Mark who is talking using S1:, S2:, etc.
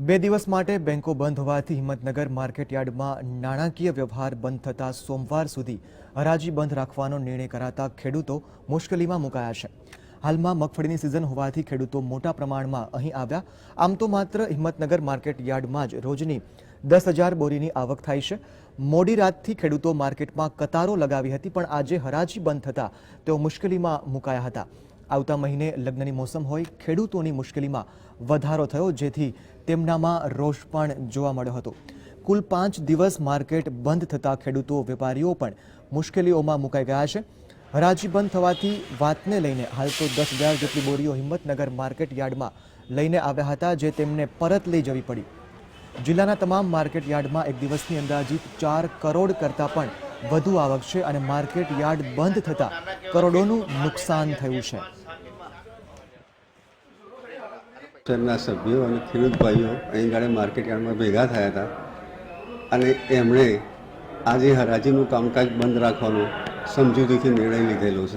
S1: બે દિવસ માટે બેંકો બંધ હોવાથી હિંમતનગર માર્કેટયાર્ડમાં નાણાકીય વ્યવહાર બંધ થતા સોમવાર સુધી હરાજી બંધ રાખવાનો નિર્ણય કરાતા ખેડૂતો મુશ્કેલીમાં મુકાયા છે। હાલમાં મગફળીની સિઝન હોવાથી ખેડૂતો મોટા પ્રમાણમાં અહીં આવ્યા। આમ તો માત્ર હિંમતનગર માર્કેટયાર્ડમાં જ રોજની 10,000 બોરીની આવક થાય છે। મોડી રાતથી ખેડૂતો માર્કેટમાં કતારો લગાવી હતી, પણ આજે હરાજી બંધ થતા તેઓ મુશ્કેલીમાં મુકાયા હતા। આવતા મહિને લગ્નની મોસમ હોય, ખેડૂતોની મુશ્કેલીમાં વધારો થયો, જેથી તેમનામાં રોષ પણ જોવા મળ્યો હતો। કુલ 5 દિવસ માર્કેટ બંધ થતા ખેડૂતો વેપારીઓ પણ મુશ્કેલીઓમાં મુકાઈ ગયા છે। હરાજી બંધ થવાથી વાતને લઈને હાલ તો 10,000 જેટલી બોરીઓ હિંમતનગર માર્કેટ યાર્ડમાં લઈને આવ્યા હતા, જે તેમને પરત લઈ જવી પડી। જિલ્લાના તમામ માર્કેટ યાર્ડમાં એક દિવસની અંદાજિત 4 કરોડ કરતાં પણ વધુ આવક છે અને માર્કેટ યાર્ડ બંધ થતાં કરોડોનું નુકસાન થયું છે।
S2: શહેરના સભ્યો અને ખેડૂત ભાઈઓ અહીં ગાડે માર્કેટ યાર્ડમાં ભેગા થયા હતા અને એમણે આજે હરાજીનું કામકાજ બંધ રાખવાનો સમજૂતીથી નિર્ણય લીધેલો છે।